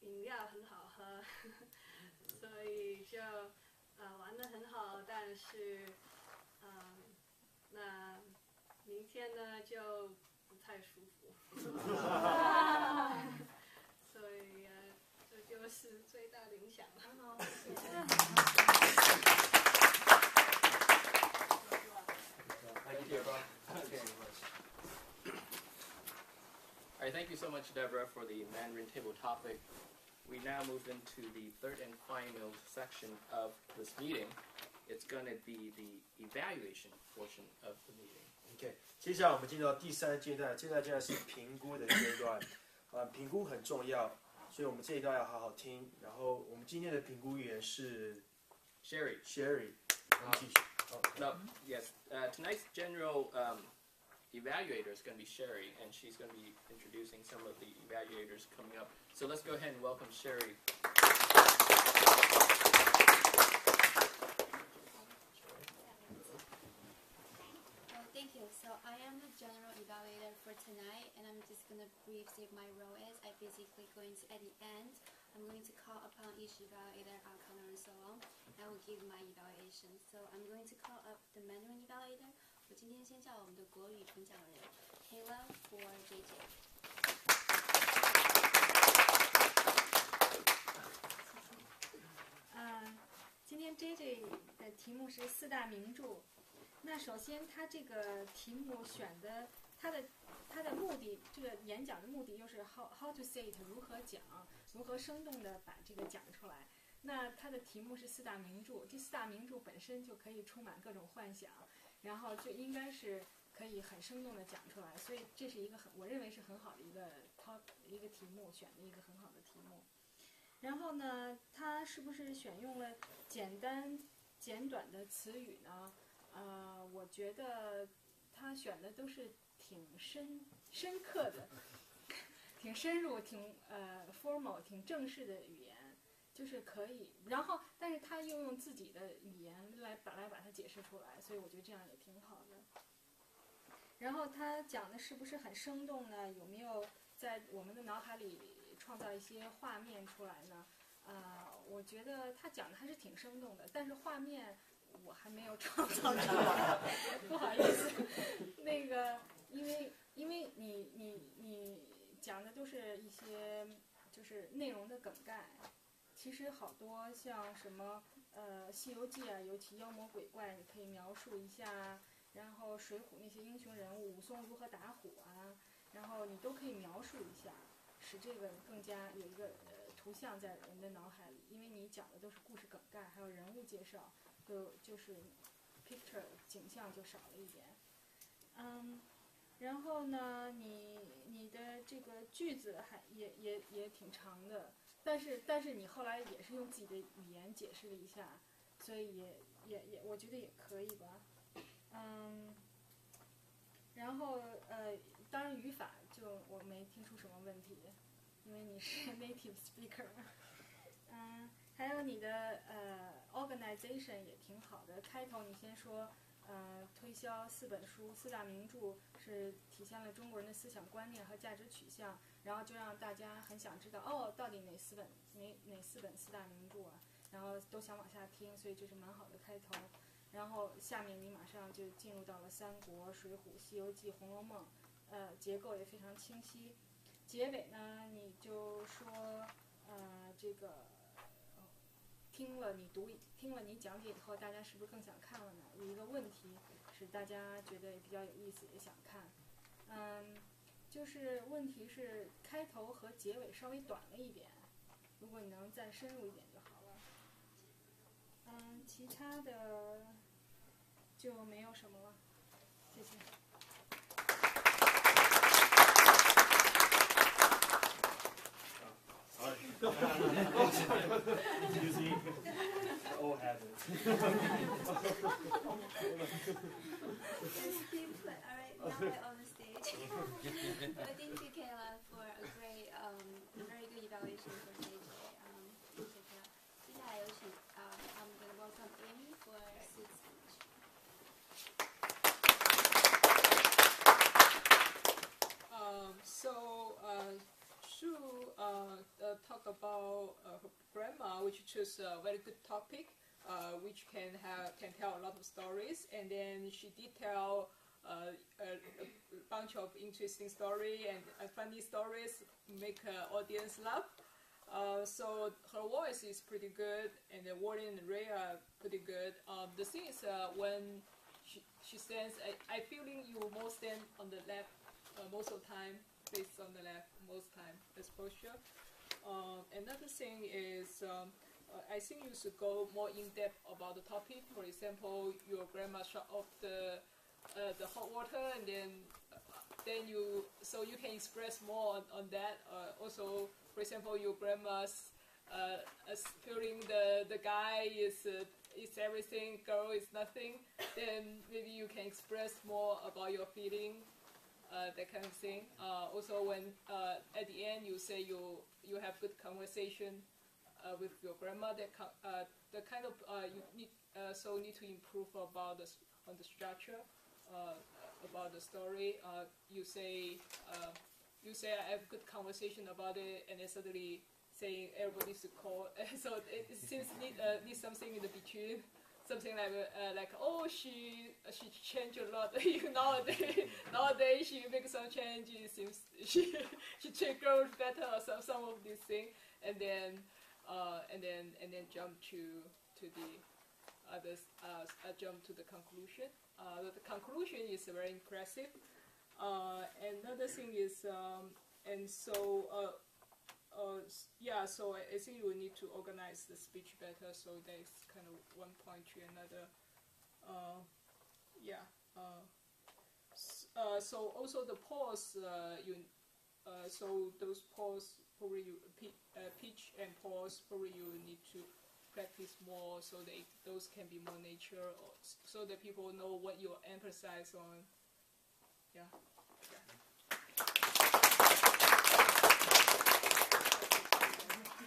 饮料很好喝，所以就玩得很好，但是那明天呢就不太舒服，所以这就是最大的影响了。All right, thank you so much, Deborah, for the Mandarin table topic. We now move into the third and final section of this meeting. It's going to be the evaluation portion of the meeting. OK， 接下来我们进入到第三阶段，这段阶段是评估的阶段。评估很重要，所以我们这一段要好好听。然后我们今天的评估员是 Sherry。No, yes. Tonight's general evaluator is going to be Sherry, and she's going to be introducing some of the evaluators coming up. So let's go ahead and welcome Sherry. Thank you. So I am the general evaluator for tonight, and I'm just going to brief say my role is. I basically going to, at the end, I'm going to call upon each evaluator, our color and so on, and I will give my evaluation. So I'm going to call up the Mandarin evaluator. 我今天先叫我们的国语纯讲人 Kayla for JJ. 今天 JJ 的题目是四大名著。那首先，他这个题目选的，他的目的，这个演讲的目的就是 how to say it， 如何讲，如何生动的把这个讲出来。那他的题目是四大名著，这四大名著本身就可以充满各种幻想，然后就应该是可以很生动的讲出来。所以这是一个我认为是很好的一个题目，选的一个很好的题目。然后呢，他是不是选用了简单简短的词语呢？我觉得他选的都是挺深刻的，挺深入，挺formal， 挺正式的语言，就是可以。然后，但是他又用自己的语言来把它解释出来，所以我觉得这样也挺好的。然后他讲的是不是很生动呢？有没有在我们的脑海里创造一些画面出来呢？我觉得他讲的还是挺生动的，但是画面我还没有创造出来，不好意思。那个，因为你讲的都是一些就是内容的梗概，其实好多像什么《西游记》啊，尤其妖魔鬼怪，你可以描述一下。然后《水浒》那些英雄人物，武松如何打虎啊，然后你都可以描述一下，使这个更加有一个图像在人的脑海里，因为你讲的都是故事梗概，还有人物介绍，就是 picture 景象就少了一点。然后呢，你的这个句子也挺长的，但是你后来也是用自己的语言解释了一下，所以也我觉得也可以吧。然后当然语法就我没听出什么问题，因为你是 native speaker。还有你的organization 也挺好的。开头你先说，推销4本书，4大名著是体现了中国人的思想观念和价值取向，然后就让大家很想知道，哦，到底哪4本4大名著啊？然后都想往下听，所以这是蛮好的开头。然后下面你马上就进入到了三国、水浒、西游记、红楼梦，结构也非常清晰。结尾呢，你就说，这个听了你讲解以后，大家是不是更想看了呢？有一个问题是大家觉得比较有意思，也想看。就是问题是开头和结尾稍微短了一点，如果你能再深入一点就好了。其他的就没有什么了，谢谢。Using the old habit. Alright, now we're on the stage. But thank you, Kayla, for a great, very good evaluation for JJ. 接下来有请 I'm going to welcome Amy for Sue's speech. Sue talk about her grandma, which chose a very good topic, which can tell a lot of stories, and then she did tell a bunch of interesting stories and funny stories, make audience laugh. So her voice is pretty good, and the wording and Ray are pretty good. The thing is, when she stands, I feeling you more stand on the left most of the time, face on the left most time as posture. Another thing is, I think you should go more in depth about the topic. For example, your grandma shut off the hot water, and then you can express more on that. Also, for example, your grandma's feeling the guy is everything, girl is nothing. Then maybe you can express more about your feeling. That kind of thing. Also, when at the end you say you have good conversation with your grandma, the kind of you need to improve about on the structure, about the story. You say I have good conversation about it, and then suddenly saying everybody's call. So it seems need something in the between. Something like oh she changed a lot. nowadays she makes some changes. Seems she grows better or some of these things, and then jump to the others. Jump to the conclusion. The conclusion is very impressive. Another thing is so I think you will need to organize the speech better. So there's kind of one point to another. So also the pause, so those pause probably pitch and pause probably you need to practice more, so that those can be more nature, so that people know what you emphasize on. Yeah.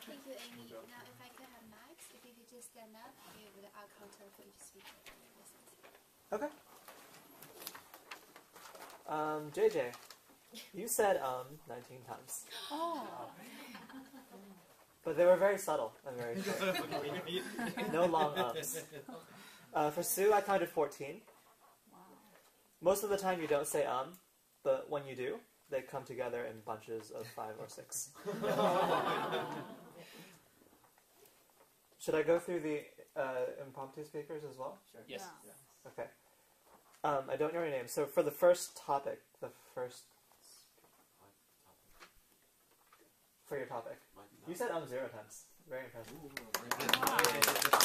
Thank you, Amy. Now, if I could have Max, if you could just stand up, with our counter for each speaker. Okay. JJ, you said 19 times. Oh. But they were very subtle and very short. No long ums. For Sue, I counted 14. Wow. Most of the time you don't say but when you do, they come together in bunches of 5 or 6. Should I go through the impromptu speakers as well? Sure. Yes. Yeah. Okay. I don't know your name. So for the first topic, for your topic, you said 0 times. Very impressive.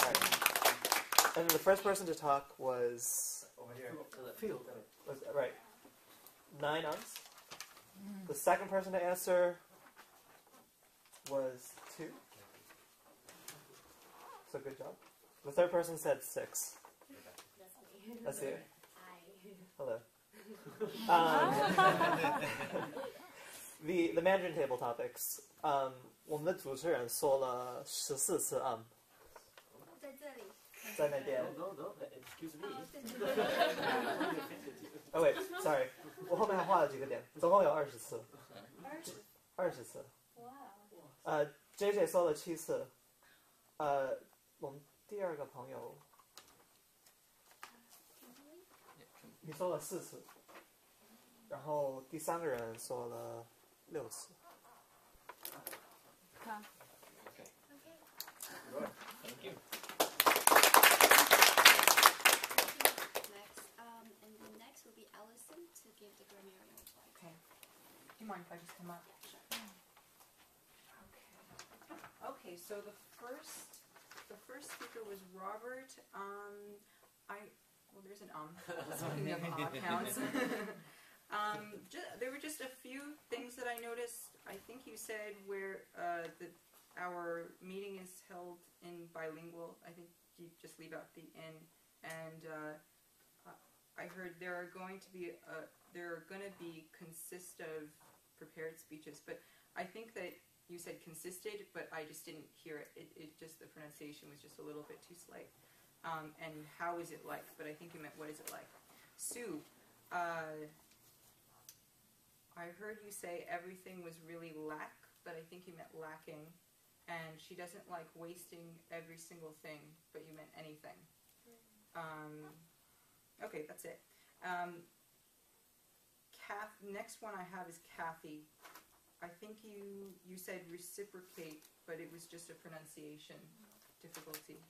Right. And the first person to talk was over here. Field. Right. 9 ums. The second person to answer was 2. So good job. The third person said 6. That's you. Hello. The Mandarin table topics. 我们的主持人说了14次在那边。 No, excuse me. 喂 ，sorry， 我后面还画了几个点，总共有20次。20次。哇。JJ 搜了7次。我们第二个朋友，你搜了4次，然后第3个人搜了6次。看。Good. Thank you. And then next will be Allison to give the grammarian report. Okay. Do you mind if I just come up? Sure. Okay, so the first speaker was Robert. There's an speaking of counts. There were just a few things that I noticed. I think you said where our meeting is held in bilingual. I think you just leave out the "in," and I heard there are going to be consist of prepared speeches, but I think that you said consisted, but I just didn't hear it. It just, the pronunciation was just a little bit too slight. And how is it like? But I think you meant what is it like. Sue, I heard you say everything was really lack, but I think you meant lacking. And she doesn't like wasting every single thing, but you meant anything. Okay, that's it. Next one I have is Kathy. I think you said reciprocate, but it was just a pronunciation difficulty.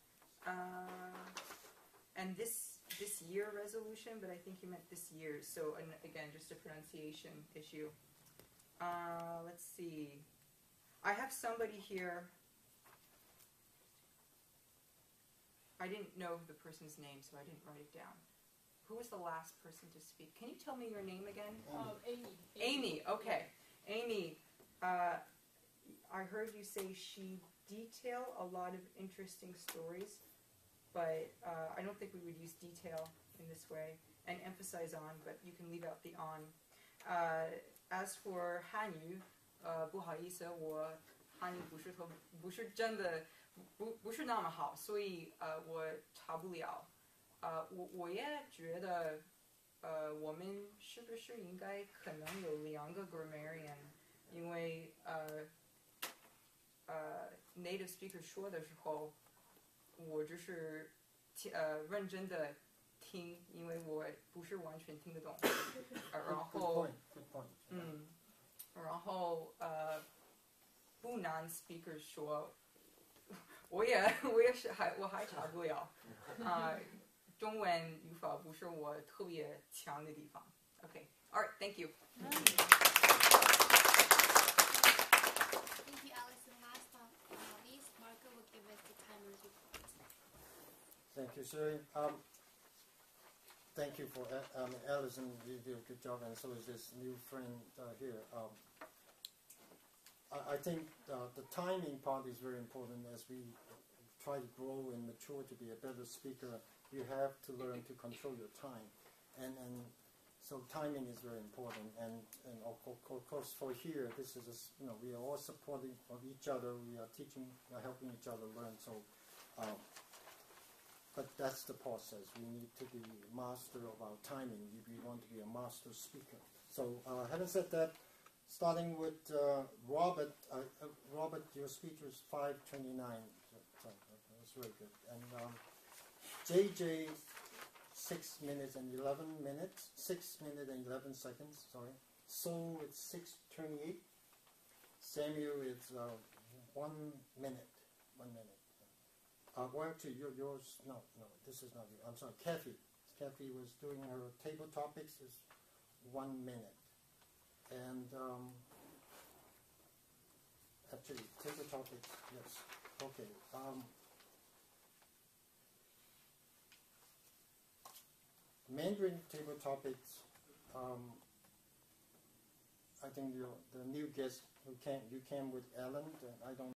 And this year resolution, but I think you meant this year. So again, just a pronunciation issue. Let's see. I have somebody here. I didn't know the person's name, so I didn't write it down. Who was the last person to speak? Can you tell me your name again? Amy. Amy, okay. Amy, I heard you say she detailed a lot of interesting stories, but I don't think we would use detail in this way, and emphasize on, but you can leave out the on. As for Hanyu, 不好意思，我汉语不是真的不是那么好，所以我查不了。我也觉得我们是不是应该可能有2个 grammarian， 因为native speaker 说的时候，我就是认真的听，因为我不是完全听得懂。然后 Good point. 然后不难 speaker 说，我还查不了。中文语法不是我特别强的地方。Okay, all right, thank you. Thank you, Allison. Last but not least, Marco will give us the timer's report. Thank you, Sherry. Thank you for Allison. You did a good job, and so is this new friend here. I think the timing part is very important as we try to grow and mature to be a better speaker. You have to learn to control your time, and so timing is very important. And of course for here, this is we are all supporting of each other. We are teaching, helping each other learn. So, but that's the process. We need to be master of our timing if we want to be a master speaker. So, having said that, starting with Robert. Robert, your speech was 5:29. So that's very good. And JJ, 6 minutes and 11 minutes. 6 minutes and 11 seconds. Sorry. So it's 6:28. Samuel is 1 minute. 1 minute. Well, actually, yours. No, this is not you. I'm sorry, Kathy. Kathy was doing her table topics. Is 1 minute. And actually, table topics. Yes. Okay. Mandarin table topics. I think the new guest you came with Ellen. I don't.